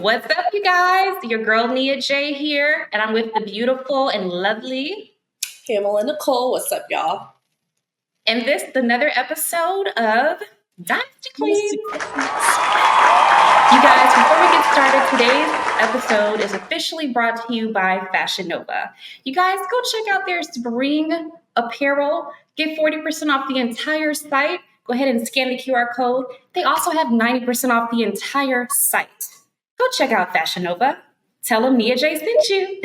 What's up, you guys? Your girl Nia J here, and I'm with the beautiful and lovely Pamela, Nicole. What's up, y'all? And this is another episode of Dynasty Queens. You guys, before we get started, today's episode is officially brought to you by Fashion Nova. You guys, go check out their spring apparel. Get 40% off the entire site. Go ahead and scan the QR code. They also have 90% off the entire site. Go check out Fashion Nova. Tell them Nia J sent you.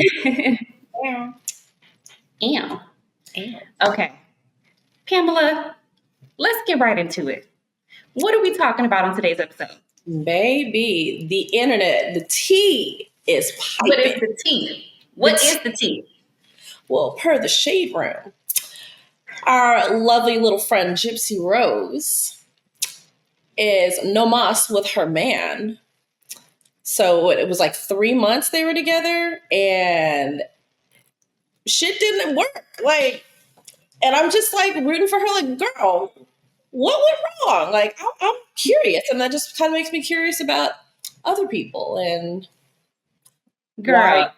Ew. Okay. Pamela, let's get right into it. What are we talking about on today's episode? Baby, the internet, the tea is piping. What is the tea? What is the tea? Well, per the Shade Room, our lovely little friend Gypsy Rose is no mas with her man. So it was like 3 months they were together and shit didn't work. And I'm just like rooting for her, like, girl, what went wrong? Like, I'm curious. And that just kind of makes me curious about other people. And girl,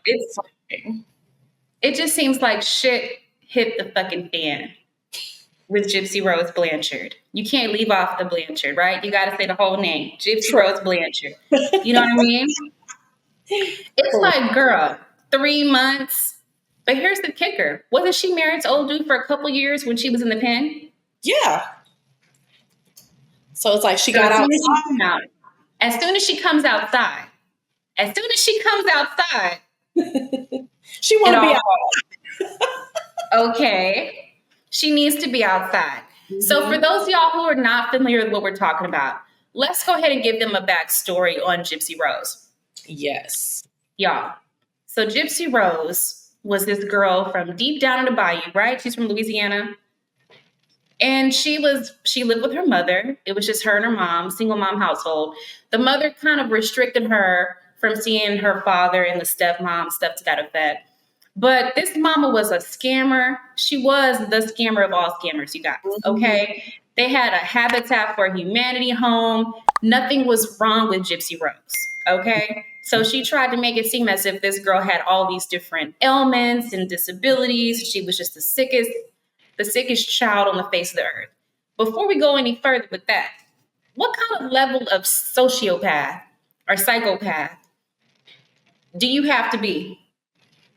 it just seems like shit hit the fucking fan with Gypsy Rose Blanchard. You can't leave off the Blanchard, right? You got to say the whole name, Gypsy Rose Blanchard. You know what I mean? It's like, girl, 3 months. But here's the kicker. Wasn't she married to old dude for a couple years when she was in the pen? Yeah. So it's like she got out. As soon as she comes outside, she want to be out. Okay. She needs to be outside. Mm-hmm. So for those of y'all who are not familiar with what we're talking about, let's go ahead and give them a backstory on Gypsy Rose. Yes. Y'all. So Gypsy Rose was this girl from deep down in the bayou, right? She's from Louisiana. And she lived with her mother. It was just her and her mom, single mom household. The mother kind of restricted her from seeing her father and the stepmom, stuff to that effect. But this mama was a scammer. She was the scammer of all scammers, you guys, okay? They had a Habitat for Humanity home. Nothing was wrong with Gypsy Rose, okay? So she tried to make it seem as if this girl had all these different ailments and disabilities. She was just the sickest child on the face of the earth. Before we go any further with that, what kind of level of sociopath or psychopath do you have to be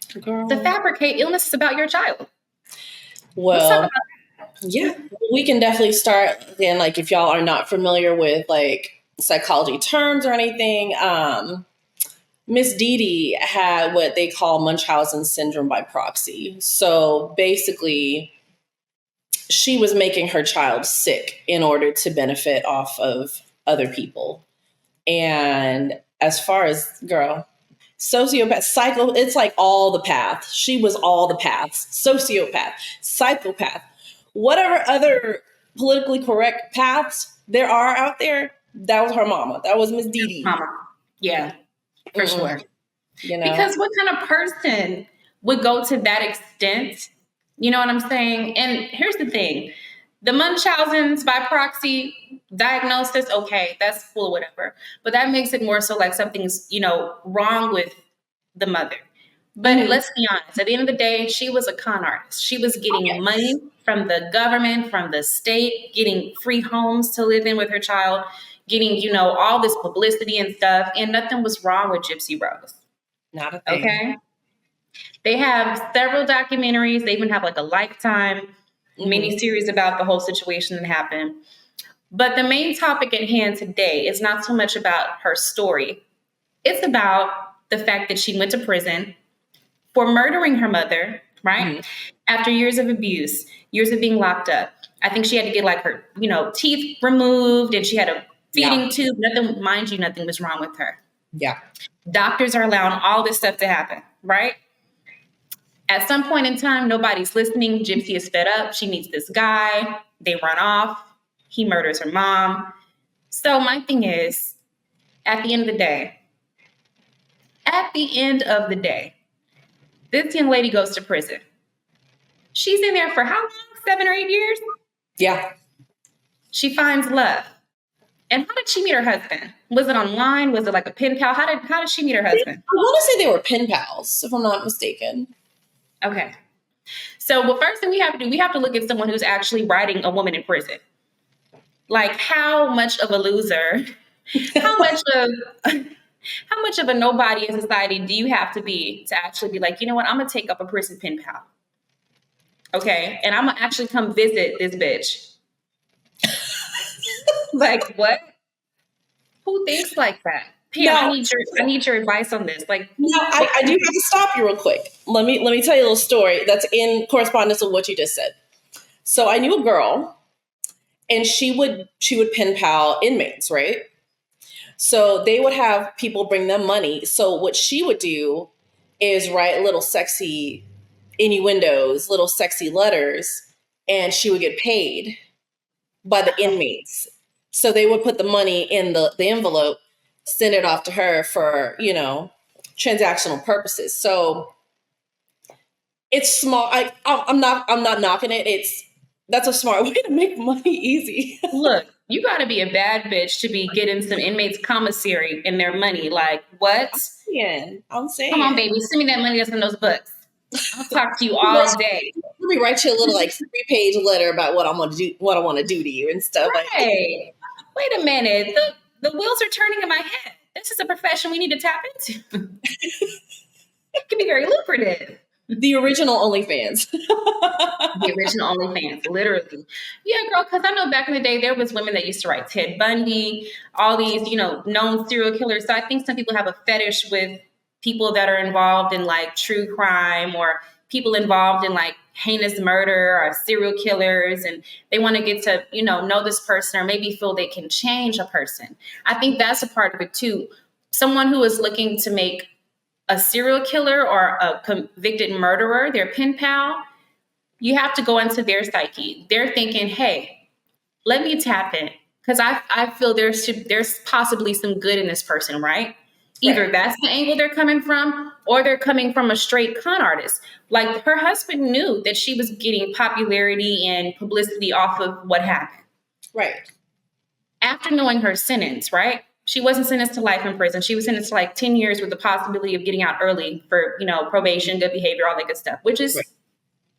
to fabricate illnesses about your child? Well, yeah, we can definitely start again. Like, if y'all are not familiar with like psychology terms or anything, Miss Dee Dee had what they call Munchausen syndrome by proxy. So basically, she was making her child sick in order to benefit off of other people. And as far as, girl, sociopath, psycho, it's like all the paths. She was all the paths. Sociopath, psychopath, whatever other politically correct paths there are out there, that was her mama. That was Miss Dee Dee. Mama. Yeah, for sure. You know? Because what kind of person would go to that extent? You know what I'm saying? And here's the thing. The Munchausen's by proxy diagnosis, okay, that's cool, whatever. But that makes it more so like something's, wrong with the mother. But let's be honest. At the end of the day, she was a con artist. She was getting money from the government, from the state, getting free homes to live in with her child, getting, all this publicity and stuff. And nothing was wrong with Gypsy Rose. Not a thing. Okay? They have several documentaries. They even have like a Lifetime mini-series about the whole situation that happened. But the main topic at hand today is not so much about her story. It's about the fact that she went to prison for murdering her mother, right? After years of abuse, years of being locked up. I think she had to get like her, teeth removed, and she had a feeding tube. Nothing, mind you, nothing was wrong with her. Yeah. Doctors are allowing all this stuff to happen, right? At some point in time, nobody's listening. Gypsy is fed up. She meets this guy. They run off. He murders her mom. So my thing is, at the end of the day, this young lady goes to prison. She's in there for how long? 7 or 8 years? Yeah. She finds love. And how did she meet her husband? Was it online? Was it like a pen pal? How did she meet her husband? I want to say they were pen pals, if I'm not mistaken. Okay. So the first thing we have to do, we have to look at someone who's actually writing a woman in prison. Like, how much of a loser, how much of how much of a nobody in society do you have to actually be like, you know what, I'm gonna take up a prison pen pal. Okay. And I'm gonna actually come visit this bitch. Like, what? Who thinks like that? Pam, No. I need your advice on this. Like, Now, I do have to stop you real quick. Let me tell you a little story that's in correspondence with what you just said. So I knew a girl, and she would pen pal inmates, right? So they would have people bring them money. So what she would do is write little sexy innuendos, little sexy letters, and she would get paid by the inmates. So they would put the money in the envelope, send it off to her for, transactional purposes. So it's small. I'm not knocking it. That's a smart way to make money easy. Look, you got to be a bad bitch to be getting some inmates commissary in their money. Like, what? I'm saying. Come on, baby, send me that money that's in those books. I'll talk to you all day. Let me write you a little 3-page letter about what I want to do to you and stuff. Right. Wait a minute. The wheels are turning in my head. This is a profession we need to tap into. It can be very lucrative. The original OnlyFans. The original OnlyFans, literally. Yeah, girl, because I know back in the day, there was women that used to write Ted Bundy, all these, known serial killers. So I think some people have a fetish with people that are involved in like true crime, or people involved in like heinous murder or serial killers. And they want to get to, know this person, or maybe feel they can change a person. I think that's a part of it too. Someone who is looking to make a serial killer or a convicted murderer their pen pal, you have to go into their psyche. They're thinking, hey, let me tap in, because I feel there's possibly some good in this person, right? Either that's the angle they're coming from, or they're coming from a straight con artist. Like, her husband knew that she was getting popularity and publicity off of what happened. Right. After knowing her sentence, right? She wasn't sentenced to life in prison. She was sentenced to like 10 years with the possibility of getting out early for, probation, good behavior, all that good stuff, which is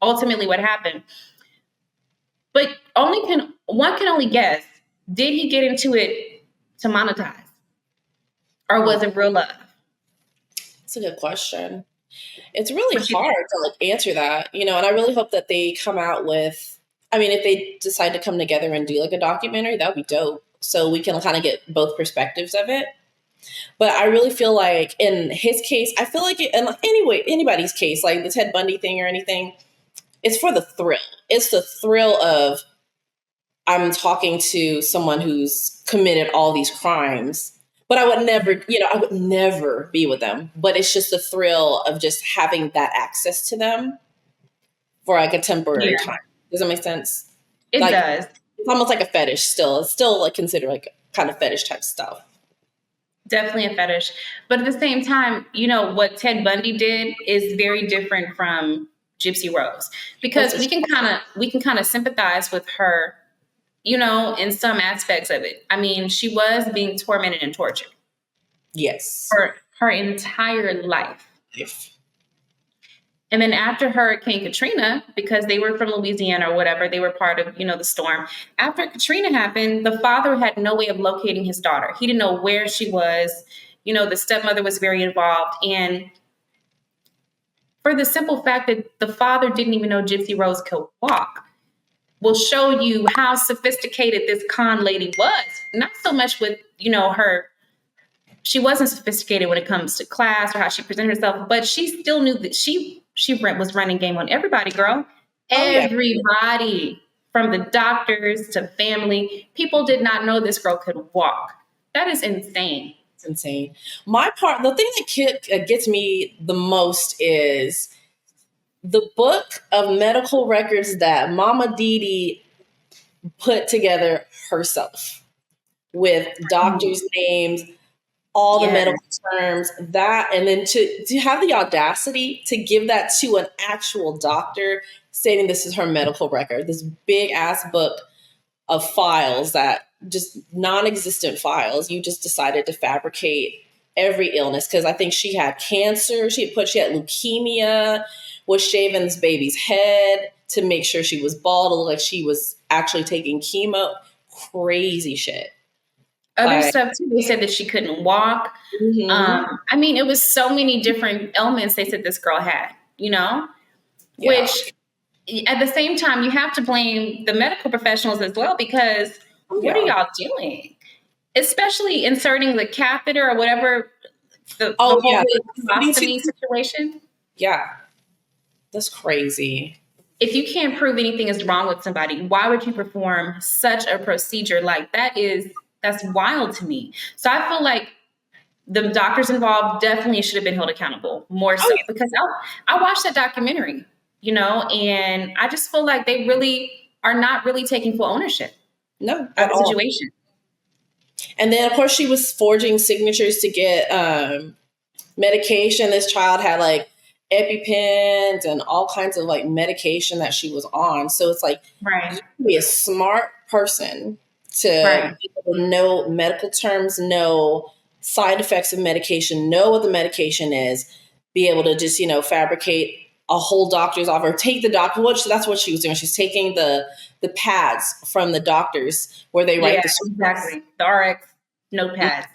ultimately what happened. But one can only guess, did he get into it to monetize? Or was it real love? That's a good question. It's really hard to answer that, and I really hope that they come out with, if they decide to come together and do a documentary, that would be dope. So we can kind of get both perspectives of it. But I really feel like in his case, I feel like anybody's case, like the Ted Bundy thing or anything, it's for the thrill. It's the thrill of, I'm talking to someone who's committed all these crimes, but I would never be with them. But it's just the thrill of just having that access to them for a temporary time. Does that make sense? It does. It's almost like a fetish still. It's still considered kind of fetish type stuff. Definitely a fetish. But at the same time, what Ted Bundy did is very different from Gypsy Rose, because we can kind of sympathize with her, in some aspects of it. I mean, she was being tormented and tortured. Yes. For her entire life. And then after Hurricane Katrina, because they were from Louisiana or whatever, they were part of, the storm. After Katrina happened, the father had no way of locating his daughter. He didn't know where she was. The stepmother was very involved. And for the simple fact that the father didn't even know Gypsy Rose could walk, will show you how sophisticated this con lady was. Not so much with, her. She wasn't sophisticated when it comes to class or how she presented herself, but she still knew that she was running game on everybody, girl. Everybody, from the doctors to family. People did not know this girl could walk. That is insane. It's insane. The thing that gets me the most is the book of medical records that Mama Dee put together herself, with doctors' names, all the medical terms, and then to have the audacity to give that to an actual doctor, stating this is her medical record, this big ass book of files that just non-existent files. You just decided to fabricate every illness, because I think she had cancer. She had leukemia, was shaving this baby's head to make sure she was bald, to look like she was actually taking chemo. Crazy shit. Other stuff too. They said that she couldn't walk. Mm-hmm. I mean, it was so many different ailments they said this girl had, you know, which at the same time, you have to blame the medical professionals as well, because what are y'all doing? Especially inserting the catheter or whatever, the whole colostomy situation. Yeah. That's crazy. If you can't prove anything is wrong with somebody, why would you perform such a procedure? Like, that's wild to me. So I feel like the doctors involved definitely should have been held accountable more so, because I watched that documentary, you know, and I just feel like they really are not really taking full ownership of the situation. And then, of course, she was forging signatures to get medication. This child had like EpiPens and all kinds of like medication that she was on. So it's like, you have to be a smart person to be able to know medical terms, know side effects of medication, know what the medication is, be able to just, fabricate a whole doctor's offer, or take the doctor, which that's what she was doing. She's taking the pads from the doctors where they write the RX notepads.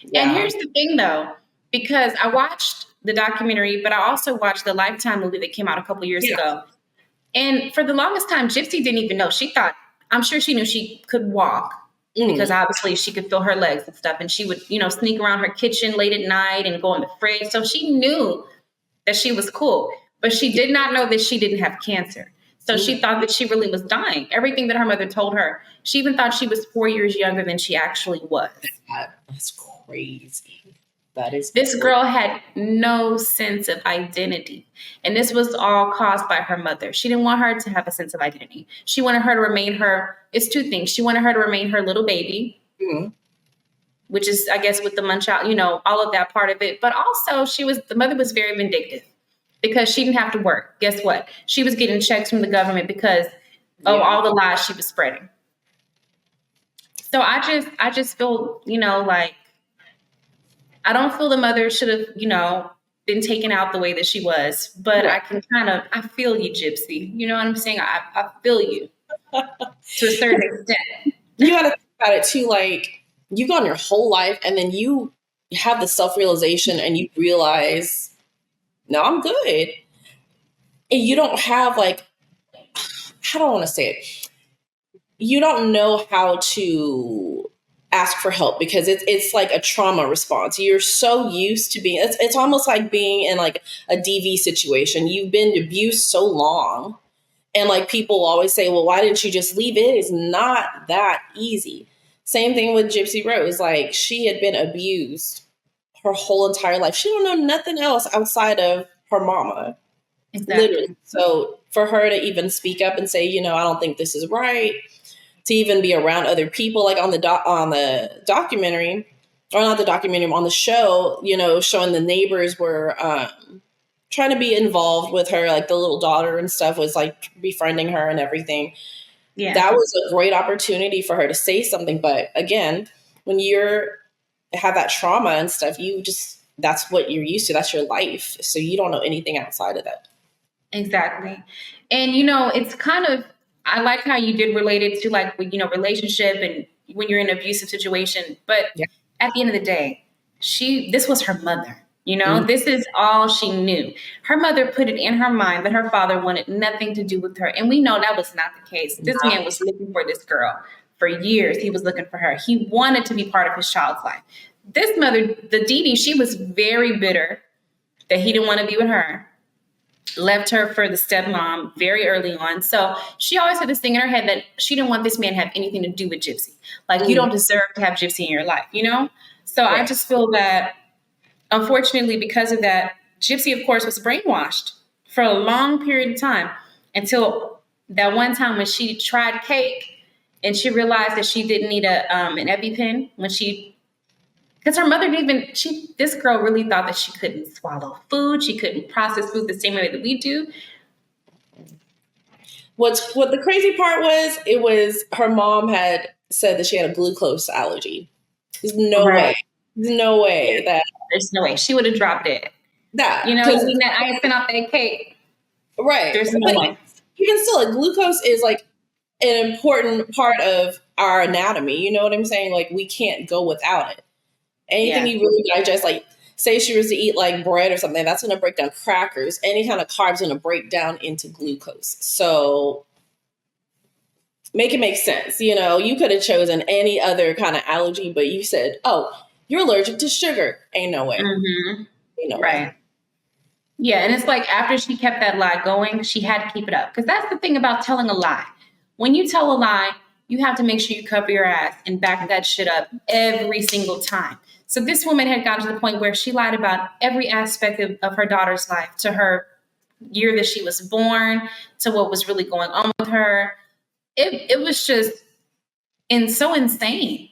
Yeah. And here's the thing though, because I watched the documentary, but I also watched the Lifetime movie that came out a couple years ago. And for the longest time, Gypsy didn't even know. I'm sure she knew she could walk because obviously she could feel her legs and stuff. And she would, sneak around her kitchen late at night and go in the fridge. So she knew that she was cool, but she did not know that she didn't have cancer. So she thought that she really was dying. Everything that her mother told her, she even thought she was 4 years younger than she actually was. That's crazy. This girl had no sense of identity. And this was all caused by her mother. She didn't want her to have a sense of identity. She wanted her to remain it's two things. She wanted her to remain her little baby, which is, I guess, with the munch out, all of that part of it. But also the mother was very vindictive because she didn't have to work. Guess what? She was getting checks from the government because of all the lies she was spreading. So I just feel, like, I don't feel the mother should have, been taken out the way that she was, but I can I feel you, Gypsy. You know what I'm saying? I feel you to a certain extent. You got to think about it too. Like, you've gone your whole life and then you have the self-realization and you realize, no, I'm good. And you don't have how do I want to say it? You don't know how to ask for help because it's like a trauma response. You're so used to being, it's almost like being in like a DV situation. You've been abused so long. And like people always say, well, why didn't you just leave? It is not that easy. Same thing with Gypsy Rose. Like, she had been abused her whole entire life. She don't know nothing else outside of her mama. Exactly. Literally. So for her to even speak up and say, I don't think this is right, to even be around other people, like on the documentary, or not the documentary, on the show, showing the neighbors were trying to be involved with her, like the little daughter and stuff was like befriending her and everything. Yeah. That was a great opportunity for her to say something. But again, when have that trauma and stuff, that's what you're used to. That's your life. So you don't know anything outside of that. Exactly. And, it's kind of, I like how you did relate it to like, relationship and when you're in an abusive situation. But at the end of the day, this was her mother. This is all she knew. Her mother put it in her mind that her father wanted nothing to do with her. And we know that was not the case. This man was looking for this girl for years. He was looking for her. He wanted to be part of his child's life. This mother, the Dee, she was very bitter that he didn't want to be with her. Left her for the stepmom very early on. So she always had this thing in her head that she didn't want this man to have anything to do with Gypsy. Like, you don't deserve to have Gypsy in your life, So I just feel that, unfortunately, because of that, Gypsy, of course, was brainwashed for a long period of time until that one time when she tried cake and she realized that she didn't need an EpiPen because her mother this girl really thought that she couldn't swallow food. She couldn't process food the same way that we do. What the crazy part was, it was her mom had said that she had a glucose allergy. There's no way. There's no way that. There's no way she would have dropped it. That, you know, eating that icing off that cake. Right. There's no way. Even still, like, glucose is like an important part of our anatomy. You know what I'm saying? Like, we can't go without it. Anything you really digest, like, say she was to eat like bread or something, that's going to break down crackers. Any kind of carbs going to break down into glucose. So make it make sense. You know, you could have chosen any other kind of allergy, but you said, oh, you're allergic to sugar. Ain't no way. Mm-hmm. Ain't no right. way. Yeah, and it's like after she kept that lie going, she had to keep it up. Because that's the thing about telling a lie. When you tell a lie, you have to make sure you cover your ass and back that shit up every single time. So this woman had gotten to the point where she lied about every aspect of her daughter's life, to her year that she was born, to what was really going on with her. It was just so insane.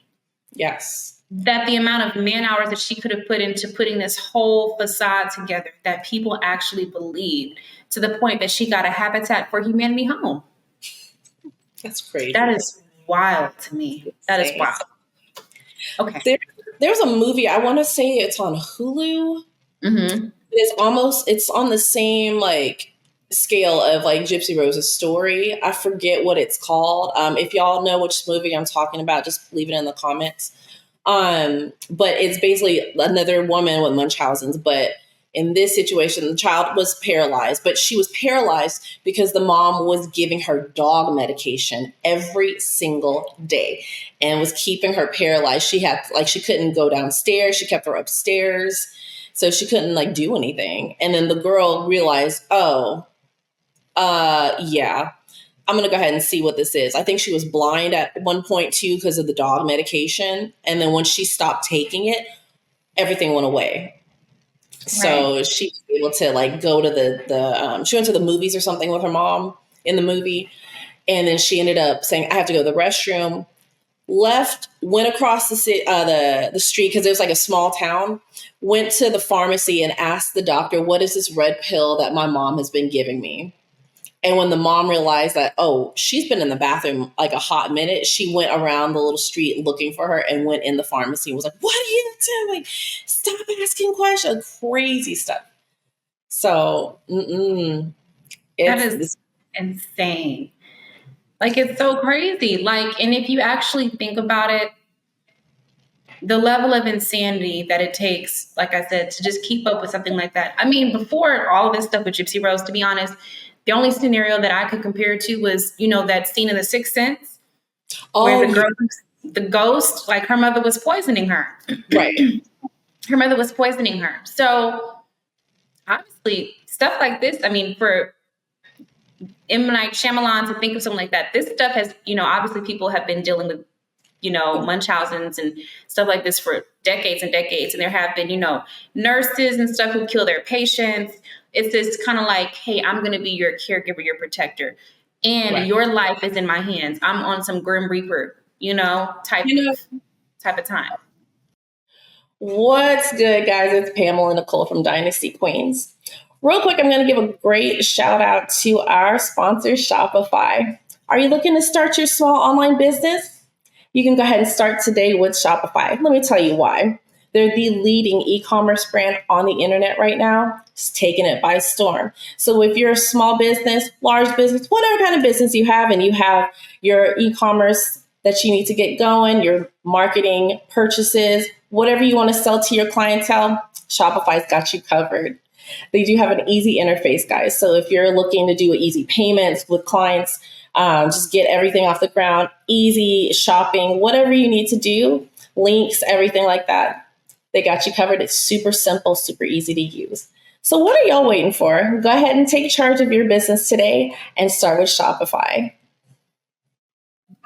Yes. That the amount of man hours that she could have put into putting this whole facade together that people actually believed, to the point that she got a Habitat for Humanity home. That's crazy. That is wild to me. That is wild. Okay. There's a movie, I want to say it's on Hulu. Mm-hmm. It's on the same like scale of like Gypsy Rose's story. I forget what it's called. If y'all know which movie I'm talking about, just leave it in the comments. But it's basically another woman with Munchausen's, but in this situation, the child was paralyzed, but she was paralyzed because the mom was giving her dog medication every single day and was keeping her paralyzed. She couldn't go downstairs. She kept her upstairs. So she couldn't like do anything. And then the girl realized, yeah, I'm going to go ahead and see what this is. I think she was blind at one point too because of the dog medication. And then when she stopped taking it, everything went away. Right. So she was able to like go to she went to the movies or something with her mom in the movie. And then she ended up saying, I have to go to the restroom. Went across the street because it was like a small town, went to the pharmacy and asked the doctor, what is this red pill that my mom has been giving me? And when the mom realized that, oh, she's been in the bathroom like a hot minute, she went around the little street looking for her and went in the pharmacy and was like, what are you doing? Stop asking questions. Crazy stuff. So, that is insane. Like, it's so crazy. Like, and if you actually think about it, the level of insanity that it takes, like I said, to just keep up with something like that. I mean, before all of this stuff with Gypsy Rose, to be honest, the only scenario that I could compare it to was, that scene in The Sixth Sense where the ghost, like her mother was poisoning her. Right. Her mother was poisoning her. So obviously stuff like this, I mean, for M. Night Shyamalan to think of something like that, this stuff has, obviously people have been dealing with, Munchausen's and stuff like this for decades and decades. And there have been, nurses and stuff who kill their patients. It's this kind of like, hey, I'm going to be your caregiver, your protector. And your life is in my hands. I'm on some Grim Reaper, type of time. What's good, guys? It's Pamela and Nicole from Dynasty Queens. Real quick, I'm going to give a great shout out to our sponsor, Shopify. Are you looking to start your small online business? You can go ahead and start today with Shopify. Let me tell you why. They're the leading e-commerce brand on the internet right now. It's taking it by storm. So if you're a small business, large business, whatever kind of business you have, and you have your e-commerce that you need to get going, your marketing, purchases, whatever you want to sell to your clientele, Shopify's got you covered. They do have an easy interface, guys. So if you're looking to do easy payments with clients, just get everything off the ground, easy shopping, whatever you need to do, links, everything like that. They got you covered. It's super simple, super easy to use. So what are y'all waiting for? Go ahead and take charge of your business today and start with Shopify.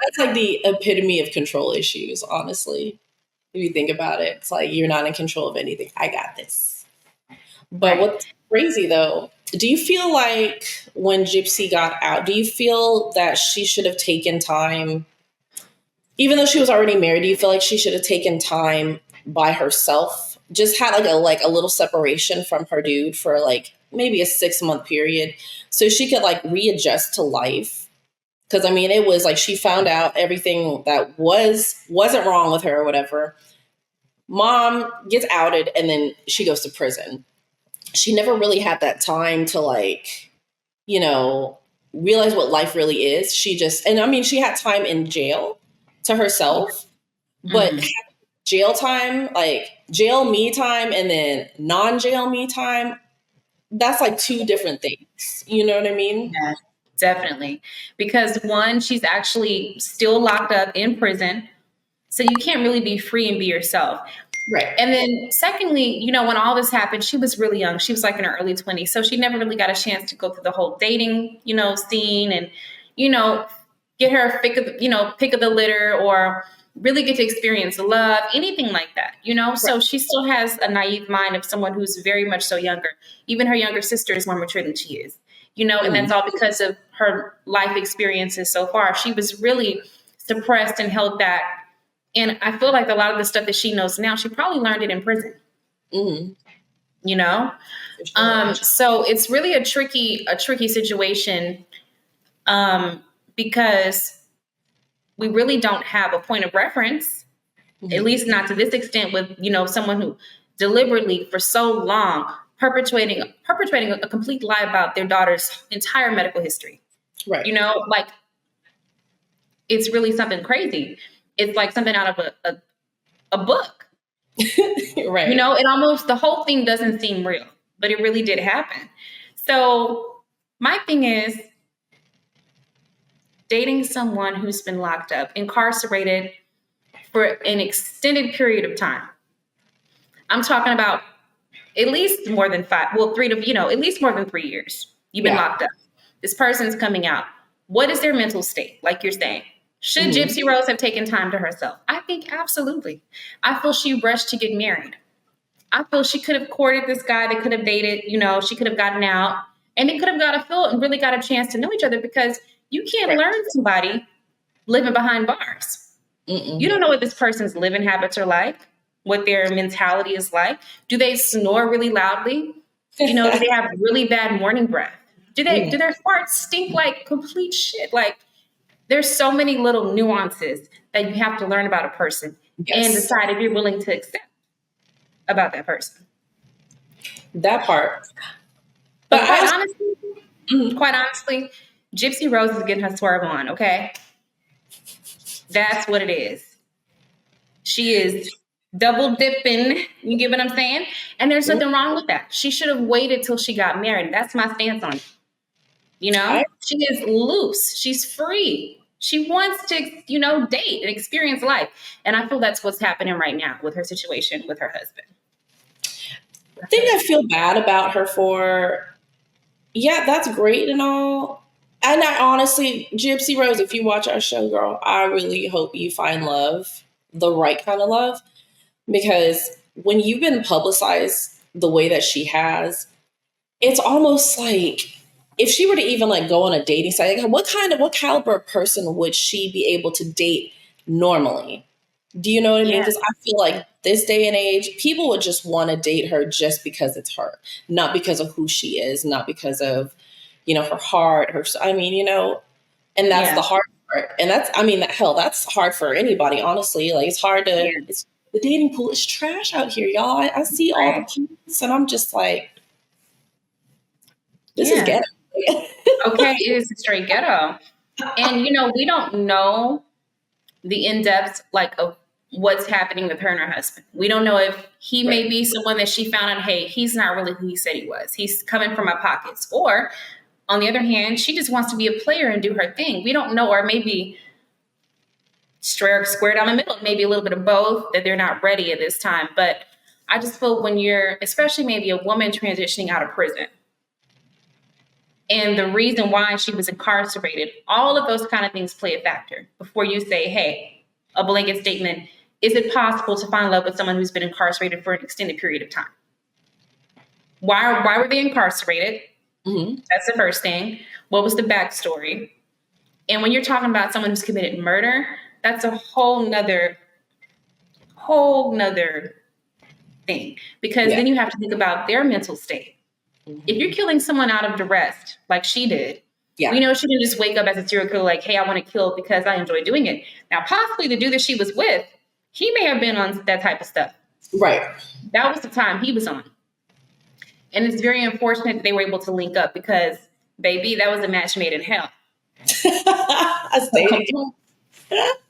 That's like the epitome of control issues, honestly. If you think about it, it's like you're not in control of anything. I got this. But what's crazy though, do you feel like when Gypsy got out, do you feel that she should have taken time, even though she was already married, do you feel like she should have taken time by herself? Just had like a little separation from her dude for like maybe a 6-month period so she could like readjust to life Because I mean, it was like she found out everything that wasn't wrong with her or whatever. Mom gets outed and then she goes to prison. She never really had that time to like, you know, realize what life really is. She just, and I mean, she had time in jail to herself, but Mhm. jail time, like jail me time and then non-jail me time, that's like two different things. You know what I mean? Yeah, definitely. Because one, she's actually still locked up in prison. So you can't really be free and be yourself. Right. And then secondly, you know, when all this happened, she was really young. She was like in her early 20s. So she never really got a chance to go through the whole dating, you know, scene and, you know, get her pick of the litter or really get to experience love, anything like that, you know? So Right. she still has a naive mind of someone who's very much so younger. Even her younger sister is more mature than she is, you know, and that's all because of her life experiences so far. She was really suppressed and held back, and I feel like a lot of the stuff that she knows now, she probably learned it in prison, Mm-hmm. you know? Sure. So it's really a tricky situation, because we really don't have a point of reference, at Mm-hmm. least not to this extent with, you know, someone who deliberately for so long perpetrating a complete lie about their daughter's entire medical history. Right. You know, like it's really something crazy. It's like something out of a book. You Right. know, it almost, the whole thing doesn't seem real, but it really did happen. So, my thing is dating someone who's been locked up, incarcerated for an extended period of time. I'm talking about at least more than five, well, at least more than 3 years. You've been Yeah. locked up. This person's coming out. What is their mental state? Like you're saying, should Mm-hmm. Gypsy Rose have taken time to herself? I think absolutely. I feel she rushed to get married. I feel she could have courted this guy. They could have dated, you know, she could have gotten out and they could have got a feel and really got a chance to know each other, because you can't Right. learn somebody living behind bars. You Mm-mm. don't know what this person's living habits are like, what their mentality is like. Do they snore really loudly? You know, do they have really bad morning breath? Do Mm. their farts stink like complete shit? Like there's so many little nuances that you have to learn about a person and Yes. decide if you're willing to accept about that person. That part. But But I mhm. quite honestly, Gypsy Rose is getting her swerve on, okay? That's what it is. She is double dipping. You get what I'm saying? And there's nothing wrong with that. She should have waited till she got married. That's my stance on it. You I know, she is loose. She's free. She wants to, you know, date and experience life. And I feel that's what's happening right now with her situation with her husband. think I feel bad about her for, yeah, that's great and all. And I honestly, Gypsy Rose, if you watch our show, girl, I really hope you find love, the right kind of love. Because when you've been publicized the way that she has, it's almost like if she were to even like go on a dating site, like what caliber of person would she be able to date normally? Do you know what I mean? Yeah. Because I feel like this day and age, people would just want to date her just because it's her, not because of who she is, not because of, you know, her heart, I mean, you know, and that's the Yeah. hard part. And that's, I mean, hell, that's hard for anybody, honestly. Like it's hard to, Yeah. the dating pool is trash out here, y'all. I see all the Right. posts and I'm just like, this is Yeah. ghetto. Okay. It is a straight ghetto. And, you know, we don't know the in-depth like of what's happening with her and her husband. We don't know if he Right. may be someone that she found out, hey, he's not really who he said he was. He's coming from my pockets. Or on the other hand, she just wants to be a player and do her thing. We don't know, or maybe square down the middle, maybe a little bit of both, that they're not ready at this time. But I just feel when you're, especially maybe a woman transitioning out of prison, and the reason why she was incarcerated, all of those kind of things play a factor before you say, hey, a blanket statement, is it possible to find love with someone who's been incarcerated for an extended period of time? Why were they incarcerated? Mm-hmm. That's the first thing. What was the backstory? And when you're talking about someone who's committed murder, that's a whole nother thing. Because Yeah. then you have to think about their mental state. If you're killing someone out of duress, like she did, Yeah. We know she didn't just wake up as a serial killer like, hey, I want to kill because I enjoy doing it. Now, possibly the dude that she was with, he may have been on that type of stuff. Right. That was the time he was on. And it's very unfortunate that they were able to link up because, baby, that was a match made in hell.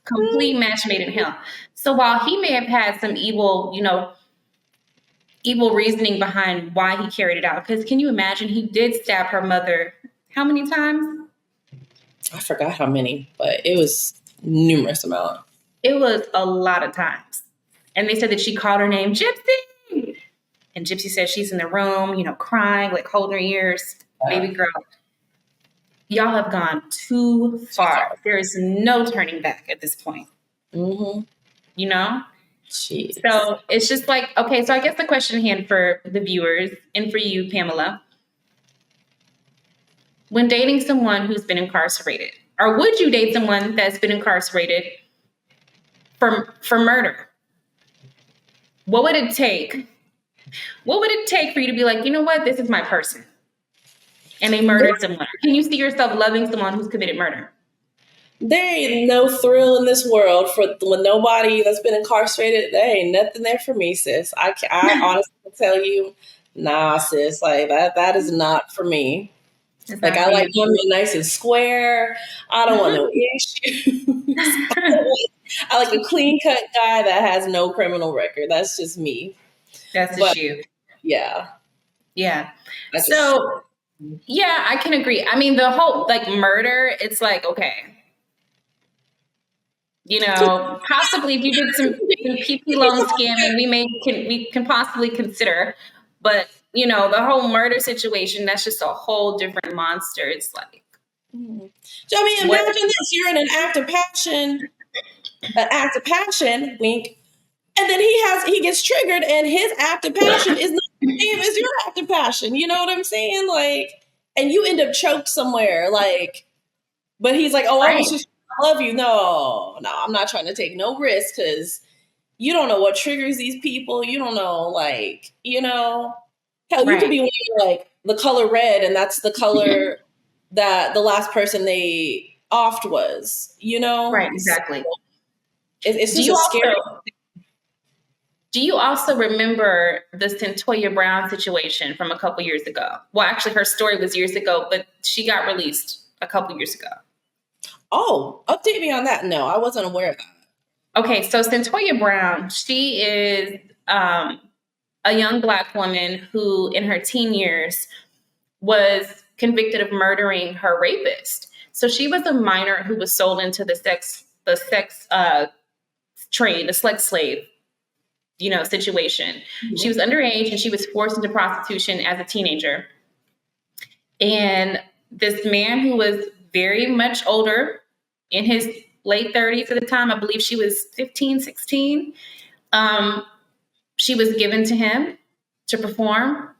Complete match made in hell. So while he may have had some evil, evil reasoning behind why he carried it out, because can you imagine he did stab her mother how many times? I forgot how many, but it was numerous amount. It was a lot of times. And they said that she called her name Gypsy. And Gypsy said she's in the room, crying, like holding her ears. Baby girl, y'all have gone too far. There is no turning back at this point. Mm-hmm. Jeez. So it's just like, okay, so I guess the question at hand for the viewers and for you, Pamela, when dating someone who's been incarcerated, or would you date someone that's been incarcerated for murder? What would it take? What would it take for you to be like, you know what, this is my person? And they murdered someone. Can you see yourself loving someone who's committed murder? There ain't no thrill in this world for when nobody that's been incarcerated. There ain't nothing there for me, sis. I honestly can tell you, nah, sis, like that is not for me. Like I like women nice and square. I don't want no issues. I like a clean cut guy that has no criminal record. That's just me. That's just you. Yeah. Yeah. Yeah, I can agree. I mean, the whole murder, it's like, okay. Possibly if you did some PP loan scamming, we can possibly consider. But, the whole murder situation, that's just a whole different monster. It's like. So, I mean, imagine this. You're in an act of passion, wink. And then he gets triggered and his act of passion is not the same as your act of passion. You know what I'm saying? Like, and you end up choked somewhere. Like, but he's like, oh, I was just love you. No, I'm not trying to take no risk because you don't know what triggers these people. You don't know, hell, you could be wearing the color red, and that's the color that the last person they offed was. Right, exactly. So it's just scary. Do you also remember the Centoya Brown situation from a couple years ago? Well, actually, her story was years ago, but she got released a couple years ago. Oh, update me on that. No, I wasn't aware of that. Okay, so Centoya Brown, she is a young Black woman who, in her teen years, was convicted of murdering her rapist. So she was a minor who was sold into the sex trade, the sex slave, situation. Mm-hmm. She was underage and she was forced into prostitution as a teenager. And this man who was very much older, in his late 30s at the time, I believe she was 15, 16, she was given to him to perform.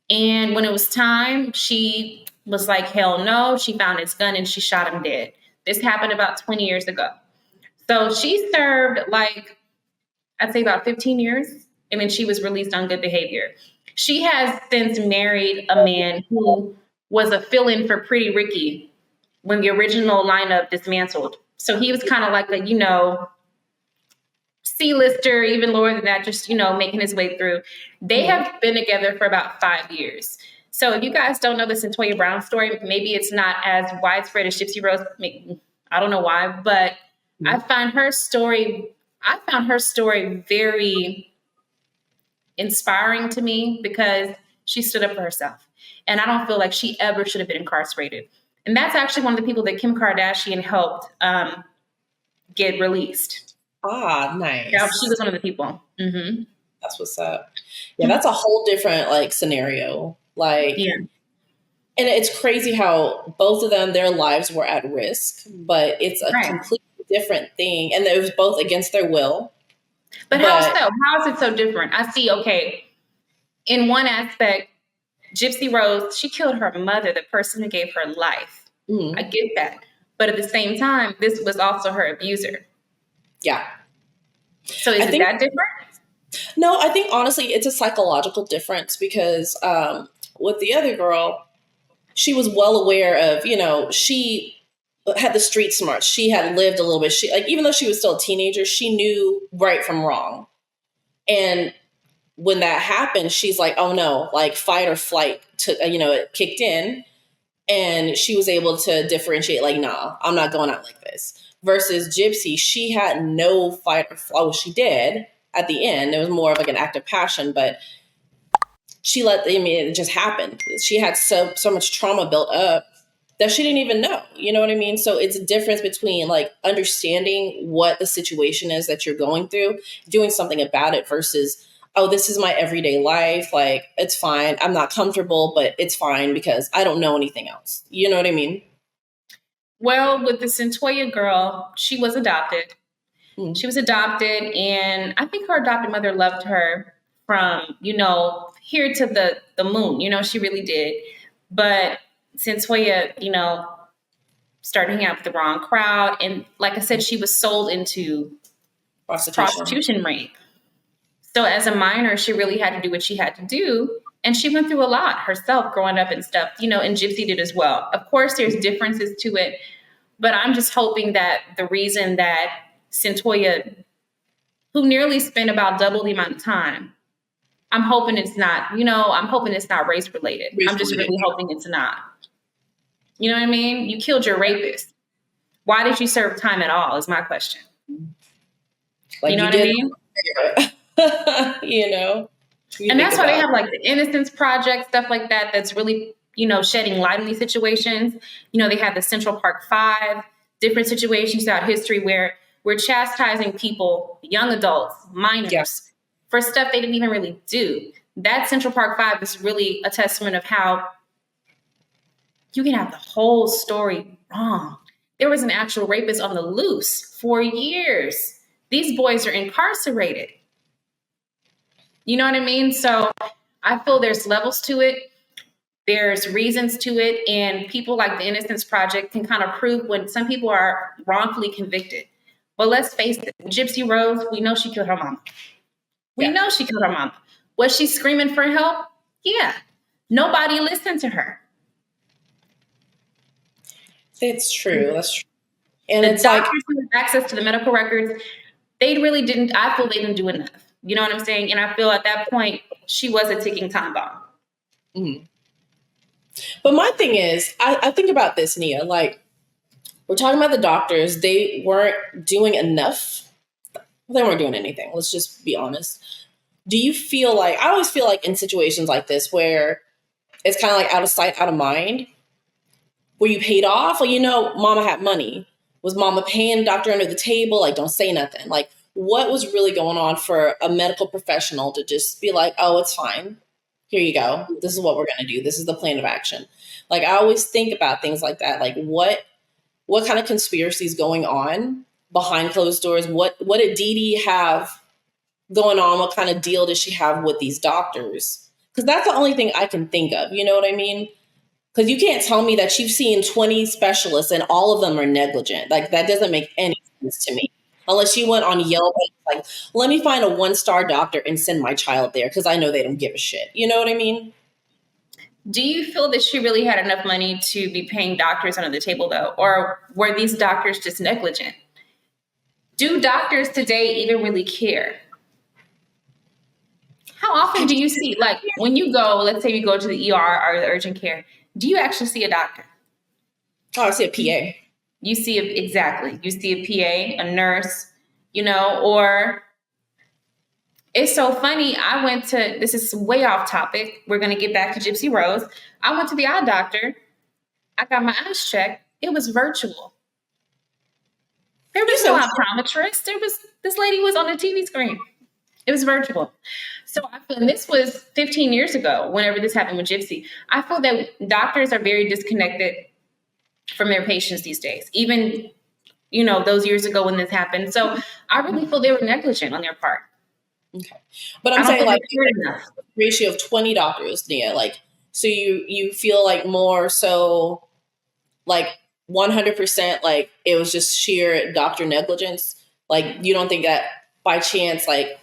And when it was time, she was like, hell no. She found his gun and she shot him dead. This happened about 20 years ago. So she served I'd say about 15 years, and then she was released on good behavior. She has since married a man who was a fill-in for Pretty Ricky when the original lineup dismantled. So he was kind of like a, C-lister, even lower than that, just, making his way through. They have been together for about 5 years. So if you guys don't know the Centoya Brown story, maybe it's not as widespread as Gypsy Rose. I don't know why, but I found her story very inspiring to me because she stood up for herself. And I don't feel like she ever should have been incarcerated. And that's actually one of the people that Kim Kardashian helped get released. Ah, nice. Yeah, she was one of the people. Mm-hmm. That's what's up. Yeah, that's a whole different scenario. And it's crazy how both of them, their lives were at risk, but it's a completely different thing. And it was both against their will. But how so? How is it so different? I see, in one aspect, Gypsy Rose, she killed her mother, the person who gave her life. Mm-hmm. I get that. But at the same time, this was also her abuser. Yeah. So is it that different? No, I think honestly it's a psychological difference because with the other girl, she was well aware of, she had the street smarts. She had lived a little bit. She, like, even though she was still a teenager, she knew right from wrong. And when that happened, she's like, oh no, like fight or flight took, it kicked in, and she was able to differentiate, like, nah, I'm not going out like this. Versus Gypsy, she had no fight or flight. Well, she did at the end. It was more of like an act of passion, but it just happened. She had so much trauma built up that she didn't even know. You know what I mean? So it's a difference between like understanding what the situation is that you're going through, doing something about it, versus, oh, this is my everyday life. Like, it's fine. I'm not comfortable, but it's fine because I don't know anything else. You know what I mean? Well, with the Centoya girl, she was adopted. Mm-hmm. She was adopted, and I think her adopted mother loved her from, here to the moon. She really did. But Centoya, started hanging out with the wrong crowd. And like I said, she was sold into prostitution rape. So as a minor, she really had to do what she had to do. And she went through a lot herself growing up and stuff, and Gypsy did as well. Of course, there's differences to it. But I'm just hoping that the reason that Centoya, who nearly spent about double the amount of time, I'm hoping it's not, I'm hoping it's not race related. I'm just really hoping it's not. You know what I mean? You killed your rapist. Why did you serve time at all is my question. Like, you know what I mean? And that's why they have like the Innocence Project, stuff like that, that's really, shedding light on these situations. They have the Central Park 5, different situations throughout history where we're chastising people, young adults, minors, for stuff they didn't even really do. That Central Park 5 is really a testament of how you can have the whole story wrong. There was an actual rapist on the loose for years. These boys are incarcerated. You know what I mean? So I feel there's levels to it. There's reasons to it. And people like the Innocence Project can kind of prove when some people are wrongfully convicted. But let's face it, Gypsy Rose, we know she killed her mama. We know she killed her mama. Was she screaming for help? Yeah. Nobody listened to her. It's true. That's true. And the it's doctors who have access to the medical records, they really didn't, I feel they didn't do enough. You know what I'm saying? And I feel at that point, she was a ticking time bomb. Mm-hmm. But my thing is, I think about this, Nia, like, we're talking about the doctors. They weren't doing enough. They weren't doing anything. Let's just be honest. Do you feel like, I always feel like in situations like this where it's kind of like out of sight, out of mind, were you paid off? Like, mama had money. Was mama paying the doctor under the table? Like, don't say nothing. Like, what was really going on for a medical professional to just be like, oh, it's fine. Here you go. This is what we're going to do. This is the plan of action. Like, I always think about things like that. Like, what kind of conspiracy is going on behind closed doors? What did Dee Dee have going on? What kind of deal did she have with these doctors? Because that's the only thing I can think of. You know what I mean? Because you can't tell me that you've seen 20 specialists and all of them are negligent. Like, that doesn't make any sense to me. Unless you went on Yelp, like, let me find a 1-star doctor and send my child there because I know they don't give a shit. You know what I mean? Do you feel that she really had enough money to be paying doctors under the table, though? Or were these doctors just negligent? Do doctors today even really care? How often do you see, like, when you go, let's say you go to the ER or the urgent care, do you actually see a doctor? Oh, I see a PA. You see exactly. You see a PA, a nurse, or it's so funny. I went to, this is way off topic. We're going to get back to Gypsy Rose. I went to the eye doctor. I got my eyes checked. It was virtual. There was no optometrist. This lady was on the TV screen. It was virtual. So I feel, and this was 15 years ago, whenever this happened with Gypsy. I feel that doctors are very disconnected from their patients these days, even, those years ago when this happened. So I really feel they were negligent on their part. Okay. But I'm saying, like, ratio of 20 doctors, Nia, like, so you feel like more so like 100%, like it was just sheer doctor negligence. Like, you don't think that by chance, like,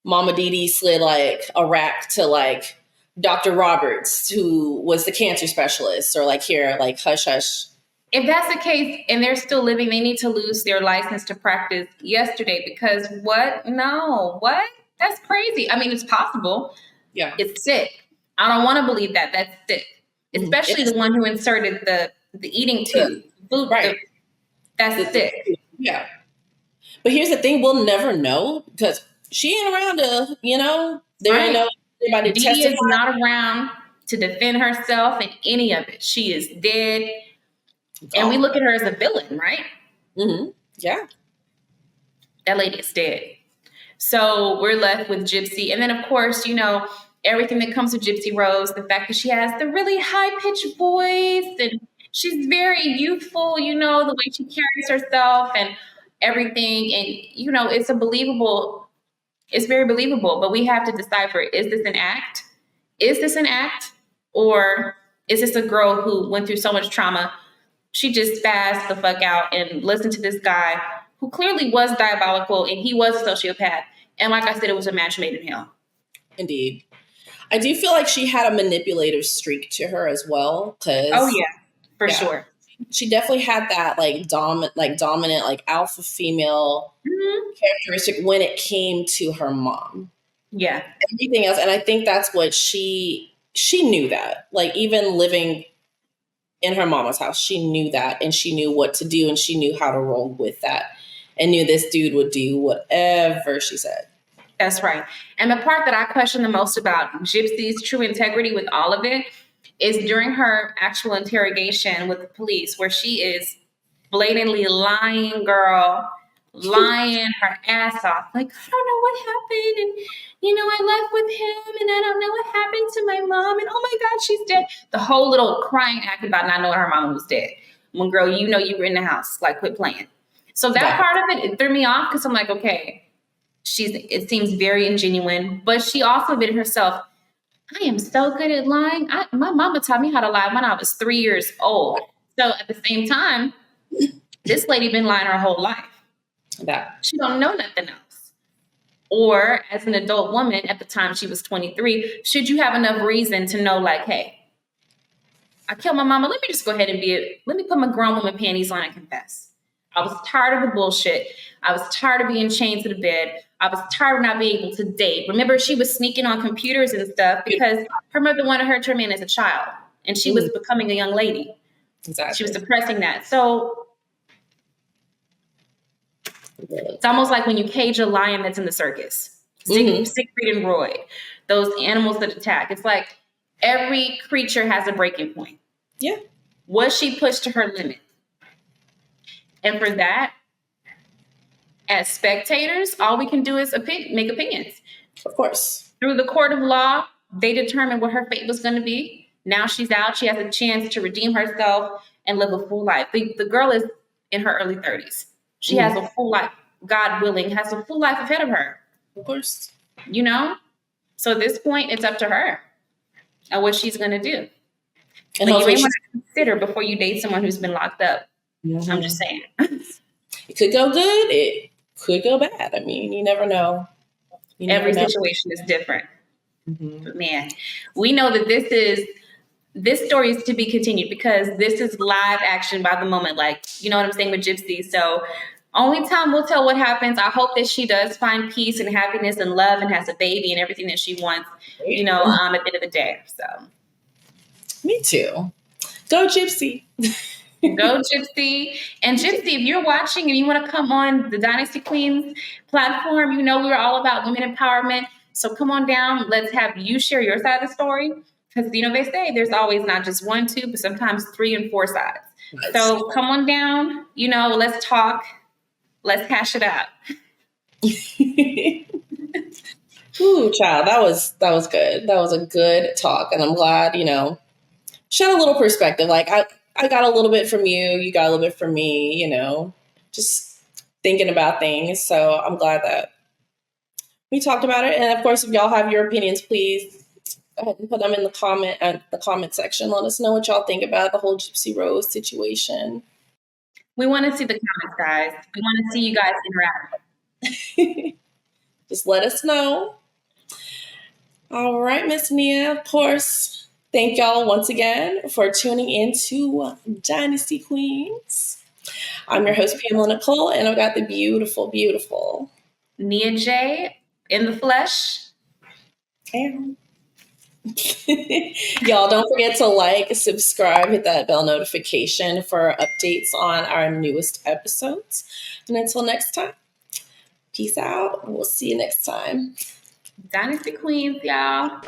Mama Dee Dee slid like a rack to like Dr. Roberts, who was the cancer specialist, or like here, like hush hush. If that's the case and they're still living, they need to lose their license to practice yesterday because what? No, what? That's crazy. I mean, it's possible. Yeah. It's sick. I don't want to believe that. That's sick. Especially the one who inserted the eating tube. Food, right. That's sick. Yeah. But here's the thing, we'll never know because she ain't around to, there ain't no anybody Dee testify. is not around to defend herself in any of it. She is dead. And we look at her as a villain, right? Mm-hmm. Yeah. That lady is dead. So we're left with Gypsy. And then, of course, everything that comes with Gypsy Rose, the fact that she has the really high-pitched voice and she's very youthful, the way she carries herself and everything. And, it's very believable, but we have to decipher, is this an act? Is this an act? Or is this a girl who went through so much trauma? She just spazzed the fuck out and listened to this guy who clearly was diabolical and he was a sociopath. And like I said, it was a match made in hell. Indeed. I do feel like she had a manipulative streak to her as well. Oh, yeah, for sure. She definitely had that dominant, like alpha female characteristic when it came to her mom. Yeah. Everything else. And I think that's what she knew that. Like even living in her mama's house, she knew that and she knew what to do and she knew how to roll with that and knew this dude would do whatever she said. That's right. And the part that I question the most about Gypsy's true integrity with all of it is during her actual interrogation with the police, where she is blatantly lying, girl, lying her ass off. Like, I don't know what happened. And, I left with him and I don't know what happened to my mom. And oh my God, she's dead. The whole little crying act about not knowing her mom was dead. When, girl, you were in the house, like, quit playing. So that part of it threw me off because I'm like, okay, it seems very ingenuine, but she also admitted herself, I am so good at lying. My mama taught me how to lie when I was 3 years old. So at the same time, this lady been lying her whole life. She don't know nothing else. Or as an adult woman at the time she was 23, should you have enough reason to know, like, hey, I killed my mama. Let me just go ahead and let me put my grown woman panties on and confess. I was tired of the bullshit. I was tired of being chained to the bed. I was tired of not being able to date. Remember, she was sneaking on computers and stuff because her mother wanted her to remain as a child. And she was becoming a young lady. Exactly. She was suppressing that. So it's almost like when you cage a lion that's in the circus. Siegfried and Roy, those animals that attack. It's like every creature has a breaking point. Yeah. Was she pushed to her limit? And for that, as spectators, all we can do is make opinions. Of course. Through the court of law, they determined what her fate was going to be. Now she's out. She has a chance to redeem herself and live a full life. The girl is in her early 30s. She has a full life, God willing, has a full life ahead of her. Of course. So at this point, it's up to her and what she's going to do. And but you may want to consider before you date someone who's been locked up. I'm just saying. It could go good. It could go bad. I mean, you never know. Every situation is different. But man, we know that this story is to be continued because this is live action by the moment. Like, you know what I'm saying with Gypsy. So only time will tell what happens. I hope that she does find peace and happiness and love and has a baby and everything that she wants, at the end of the day. So. Me too. Go Gypsy. Go Gypsy. And Gypsy, if you're watching and you want to come on the Dynasty Queens platform, we're all about women empowerment. So come on down. Let's have you share your side of the story. Because, they say there's always not just 1, 2, but sometimes 3 and 4 sides. Nice. So come on down. Let's talk. Let's hash it out. Ooh, child, that was good. That was a good talk. And I'm glad, shed a little perspective. Like I got a little bit from you, you got a little bit from me, just thinking about things. So I'm glad that we talked about it. And of course, if y'all have your opinions, please go ahead and put them in the comment section. Let us know what y'all think about the whole Gypsy Rose situation. We want to see the comments, guys. We want to see you guys interact. Just let us know. All right, Miss Nia, of course. Thank y'all once again for tuning into Dynasty Queens. I'm your host, Pamela Nicole, and I've got the beautiful, beautiful Nia J in the flesh. And y'all don't forget to like, subscribe, hit that bell notification for updates on our newest episodes. And until next time, peace out. We'll see you next time. Dynasty Queens, y'all.